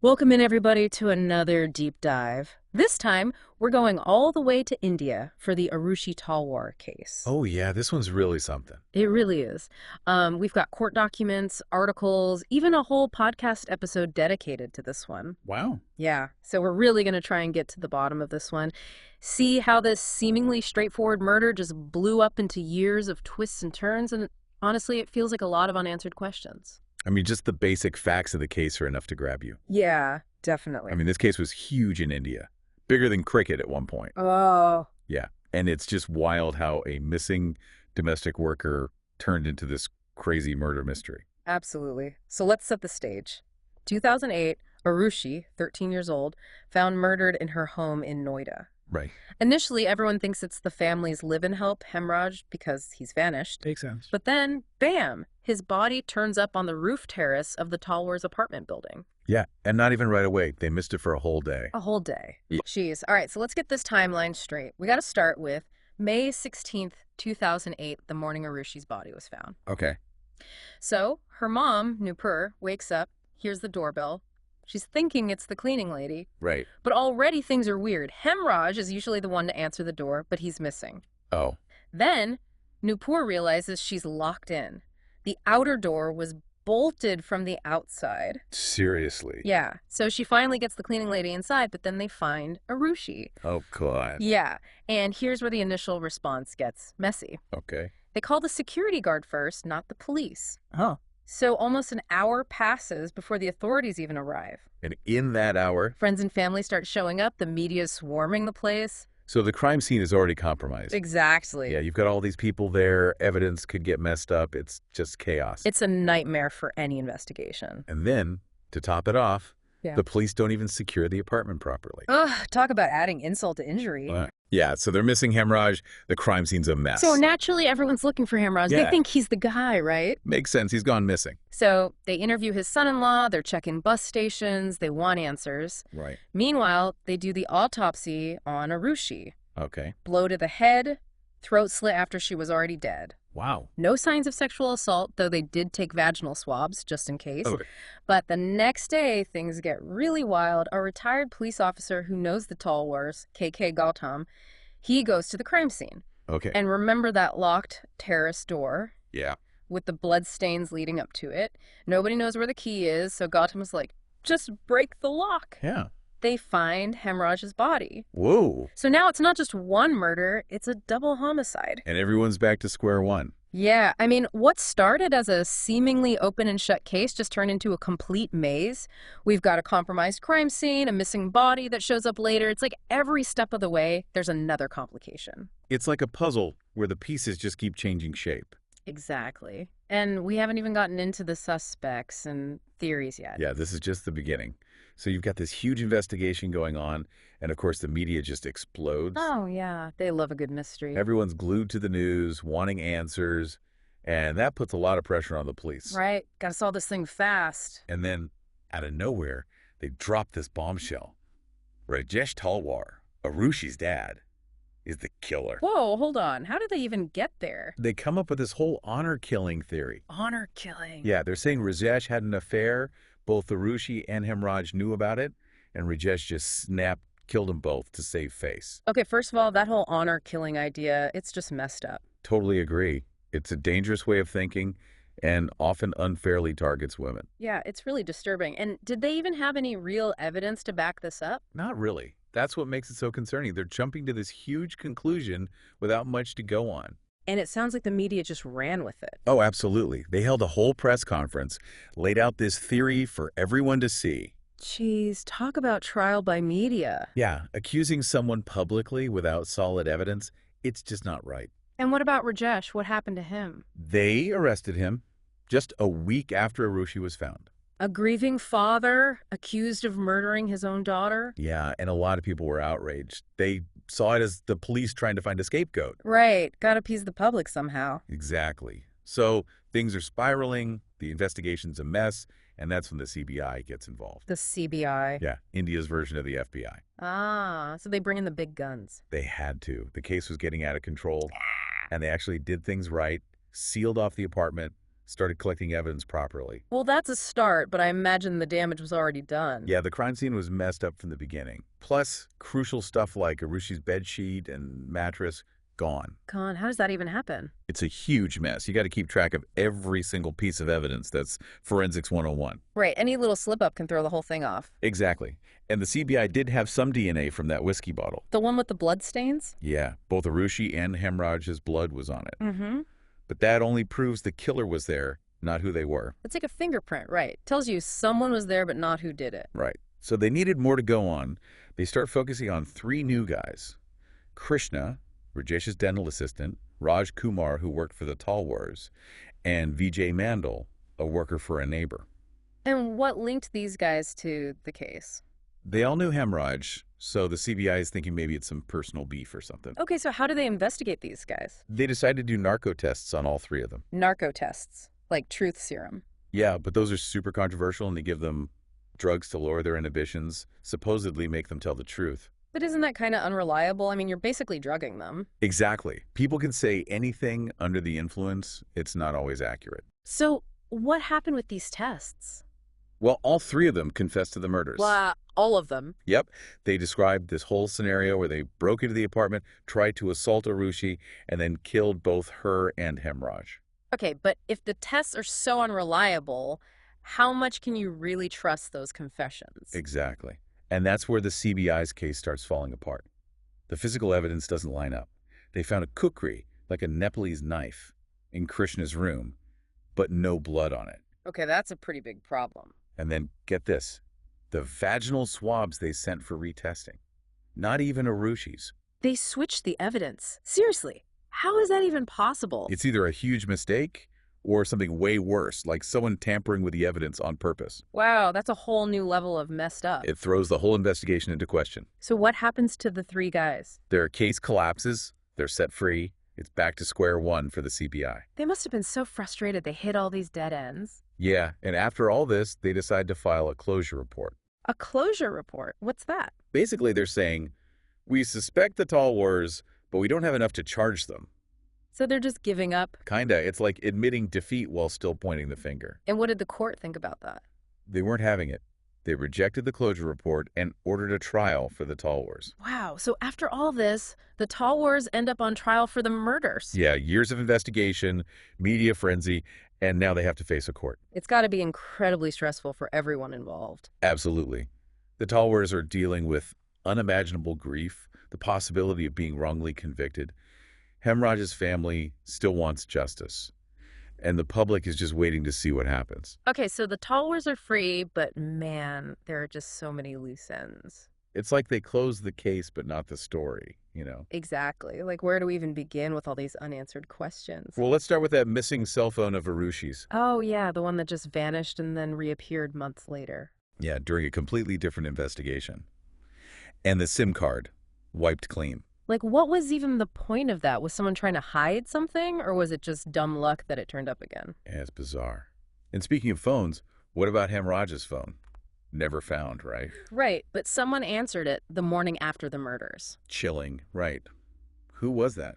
Welcome in, everybody, to another deep dive. This time, we're going all the way to India for the Arushi Talwar case. Oh, yeah, this one's really something. It really is. We've got court documents, articles, even a whole podcast episode dedicated to this one. Wow. Yeah, so we're really going to try and get to the bottom of this one. See how this seemingly straightforward murder just blew up into years of twists and turns, and honestly, it feels like a lot of unanswered questions. I mean, just the basic facts of the case are enough to grab you. Yeah, definitely. I mean, this case was huge in India, bigger than cricket at one point. Oh. Yeah, and it's just wild how a missing domestic worker turned into this crazy murder mystery. Absolutely. So let's set the stage. 2008, Arushi, 13 years old, found murdered in her home in Noida. Right. Initially, everyone thinks it's the family's live-in help, Hemraj, because he's vanished. Makes sense. But then, bam, his body turns up on the roof terrace of the Talwars apartment building. Yeah, and not even right away. They missed it for a whole day. A whole day. Yeah. Jeez. All right, so let's get this timeline straight. We got to start with May 16th, 2008, the morning Arushi's body was found. Okay. So her mom, Nupur, wakes up, hears the doorbell. She's thinking it's the cleaning lady, Right. but already things are weird. Hemraj is usually the one to answer the door, but he's missing. Oh. Then Nupur realizes she's locked in. The outer door was bolted from the outside. Seriously? Yeah, so she finally gets the cleaning lady inside, but then they find Arushi. Oh, God. Yeah, and here's where the initial response gets messy. Okay. They call the security guard first, not the police. Huh. So almost an hour passes before the authorities even arrive. And in that hour, Friends and family start showing up. The media's swarming the place. so the crime scene is already compromised. Exactly. Yeah, you've got all these people there. Evidence could get messed up. It's just chaos. It's a nightmare for any investigation. And then, to top it off, Yeah. the police don't even secure the apartment properly. Ugh, talk about adding insult to injury. Yeah, so they're missing Hemraj. The crime scene's a mess. So naturally, everyone's looking for Hemraj. They Yeah. think he's the guy, right? Makes sense. He's gone missing. So they interview his son-in-law. They're checking bus stations. They want answers. Right. Meanwhile, they do the autopsy on Arushi. Okay. Blow to the head, throat slit after she was already dead. Wow. No signs of sexual assault, though they did take vaginal swabs, just in case. Okay. But the next day, things get really wild. A retired police officer who knows the Talwars, KK Gautam, he goes to the crime scene. Okay. And remember that locked terrace door Yeah. with the blood stains leading up to it? Nobody knows where the key is, so Gautam was like, just break the lock. Yeah. They find Hemraj's body. Whoa. So now it's not just one murder, it's a double homicide. And everyone's back to square one. Yeah, I mean, what started as a seemingly open and shut case just turned into a complete maze. We've got a compromised crime scene, a missing body that shows up later. It's like every step of the way, there's another complication. It's like a puzzle where the pieces just keep changing shape. Exactly. And we haven't even gotten into the suspects and theories yet. Yeah, this is just the beginning. So you've got this huge investigation going on, and of course the media just explodes. Oh, yeah. They love a good mystery. Everyone's glued to the news, wanting answers, and that puts a lot of pressure on the police. Right. Gotta solve this thing fast. And then, out of nowhere, they drop this bombshell. Rajesh Talwar, Arushi's dad, is the killer. Whoa, hold on. How did they even get there? They come up with this whole honor-killing theory. Honor killing. Yeah, they're saying Rajesh had an affair. Both Arushi and Hemraj knew about it, and Rajesh just killed them both to save face. Okay, first of all, that whole honor killing idea, it's just messed up. Totally agree. It's a dangerous way of thinking and often unfairly targets women. Yeah, it's really disturbing. And did they even have any real evidence to back this up? Not really. That's what makes it so concerning. They're jumping to this huge conclusion without much to go on. And it sounds like the media just ran with it. Oh, absolutely. They held a whole press conference, laid out this theory for everyone to see. Jeez, talk about trial by media. Yeah, accusing someone publicly without solid evidence, it's just not right. And what about Rajesh? What happened to him? They arrested him just a week after Arushi was found. A grieving father accused of murdering his own daughter? Yeah, and a lot of people were outraged. They saw it as the police trying to find a scapegoat. Right, gotta appease the public somehow. Exactly. So things are spiraling, the investigation's a mess, and that's when the CBI gets involved. The CBI. Yeah, India's version of the FBI. Ah, so they bring in the big guns. They had to. The case was getting out of control, and they actually did things right, sealed off the apartment, started collecting evidence properly. Well, that's a start, but I imagine the damage was already done. Yeah, the crime scene was messed up from the beginning. Plus, crucial stuff like Arushi's bedsheet and mattress, gone. Con, how does that even happen? It's a huge mess. You got to keep track of every single piece of evidence. That's Forensics 101. Right, any little slip-up can throw the whole thing off. Exactly. And the CBI did have some DNA from that whiskey bottle. The one with the blood stains? Yeah, both Arushi and Hemraj's blood was on it. Mm-hmm. But that only proves the killer was there, not who they were. It's like a fingerprint, right? Tells you someone was there, but not who did it. Right. So they needed more to go on. They start focusing on 3 new guys. Krishna, Rajesh's dental assistant, Raj Kumar, who worked for the Talwars, and Vijay Mandal, a worker for a neighbor. And what linked these guys to the case? They all knew Hemraj, so the CBI is thinking maybe it's some personal beef or something. Okay, so how do they investigate these guys? They decided to do narco tests on all 3 of them. Narco tests, like truth serum. Yeah, but those are super controversial, and they give them drugs to lower their inhibitions, supposedly make them tell the truth. But isn't that kind of unreliable? I mean, you're basically drugging them. Exactly. People can say anything under the influence. It's not always accurate. So what happened with these tests? Well, all 3 of them confessed to the murders. Blah, all of them. Yep. They described this whole scenario where they broke into the apartment, tried to assault Arushi, and then killed both her and Hemraj. Okay, but if the tests are so unreliable, how much can you really trust those confessions? Exactly. And that's where the CBI's case starts falling apart. The physical evidence doesn't line up. They found a kukri, like a Nepalese knife, in Krishna's room, but no blood on it. Okay, that's a pretty big problem. And then, get this, the vaginal swabs they sent for retesting. Not even Arushi's. They switched the evidence. Seriously, how is that even possible? It's either a huge mistake or something way worse, like someone tampering with the evidence on purpose. Wow, that's a whole new level of messed up. It throws the whole investigation into question. So what happens to the 3 guys? Their case collapses, they're set free, it's back to square one for the CBI. They must have been so frustrated they hit all these dead ends. Yeah, and after all this, they decide to file a closure report. A closure report? What's that? Basically, they're saying, we suspect the Talwars, but we don't have enough to charge them. So they're just giving up? Kinda. It's like admitting defeat while still pointing the finger. And what did the court think about that? They weren't having it. They rejected the closure report and ordered a trial for the Talwars. Wow, so after all this, the Talwars end up on trial for the murders. Yeah, years of investigation, media frenzy, and now they have to face a court. It's got to be incredibly stressful for everyone involved. Absolutely. The Talwars are dealing with unimaginable grief, the possibility of being wrongly convicted. Hemraj's family still wants justice, and the public is just waiting to see what happens. Okay, so the Talwars are free, but man, there are just so many loose ends. It's like they closed the case, but not the story, you know? Exactly. Like, where do we even begin with all these unanswered questions? Well, let's start with that missing cell phone of Arushi's. Oh, yeah, the one that just vanished and then reappeared months later. Yeah, during a completely different investigation. And the SIM card, wiped clean. Like, what was even the point of that? Was someone trying to hide something, or was it just dumb luck that it turned up again? Yeah, it's bizarre. And speaking of phones, what about Hemraj's phone? Never found, right? Right, but someone answered it the morning after the murders. Chilling, right. Who was that?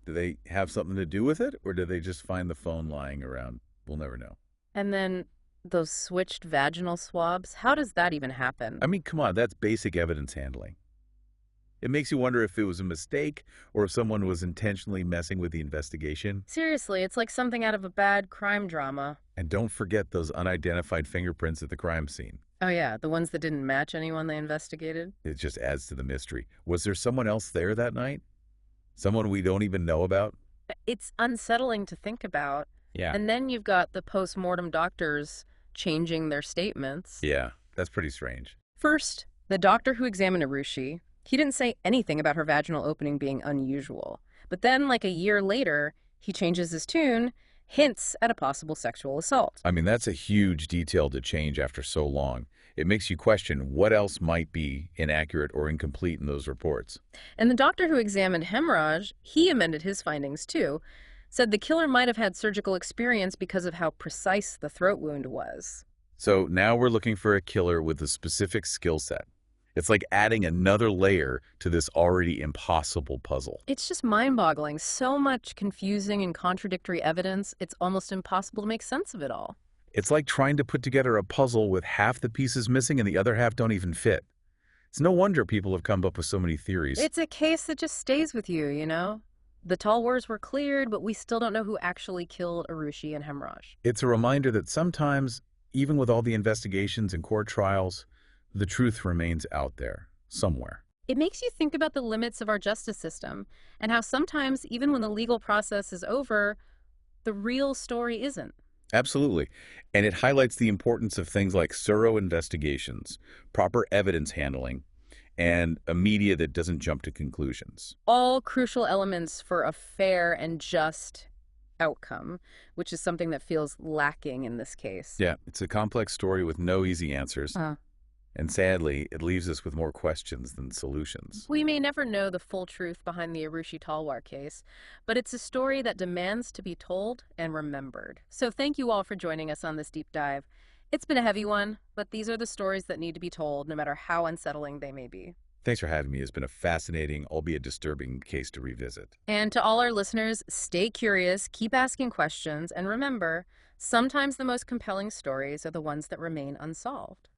Did they have something to do with it, or did they just find the phone lying around? We'll never know. And then those switched vaginal swabs, how does that even happen? I mean, come on, that's basic evidence handling. It makes you wonder if it was a mistake or if someone was intentionally messing with the investigation. Seriously, it's like something out of a bad crime drama. And don't forget those unidentified fingerprints at the crime scene. Oh yeah, the ones that didn't match anyone they investigated? It just adds to the mystery. Was there someone else there that night? Someone we don't even know about? It's unsettling to think about. Yeah. And then you've got the post-mortem doctors changing their statements. Yeah, that's pretty strange. First, the doctor who examined Arushi, he didn't say anything about her vaginal opening being unusual. But then, like a year later, he changes his tune, hints at a possible sexual assault. I mean, that's a huge detail to change after so long. It makes you question what else might be inaccurate or incomplete in those reports. And the doctor who examined Hemraj, he amended his findings too, said the killer might have had surgical experience because of how precise the throat wound was. So now we're looking for a killer with a specific skill set. It's like adding another layer to this already impossible puzzle. It's just mind-boggling. So much confusing and contradictory evidence, it's almost impossible to make sense of it all. It's like trying to put together a puzzle with half the pieces missing and the other half don't even fit. It's no wonder people have come up with so many theories. It's a case that just stays with you, you know? The Talwars were cleared, but we still don't know who actually killed Arushi and Hemraj. It's a reminder that sometimes, even with all the investigations and court trials, the truth remains out there, somewhere. It makes you think about the limits of our justice system and how sometimes, even when the legal process is over, the real story isn't. Absolutely. And it highlights the importance of things like thorough investigations, proper evidence handling, and a media that doesn't jump to conclusions. All crucial elements for a fair and just outcome, which is something that feels lacking in this case. Yeah, it's a complex story with no easy answers. Uh, And sadly, it leaves us with more questions than solutions. we may never know the full truth behind the Arushi Talwar case, but it's a story that demands to be told and remembered. So thank you all for joining us on this deep dive. It's been a heavy one, but these are the stories that need to be told, no matter how unsettling they may be. Thanks for having me. It's been a fascinating, albeit disturbing case to revisit. And to all our listeners, stay curious, keep asking questions, and remember, sometimes the most compelling stories are the ones that remain unsolved.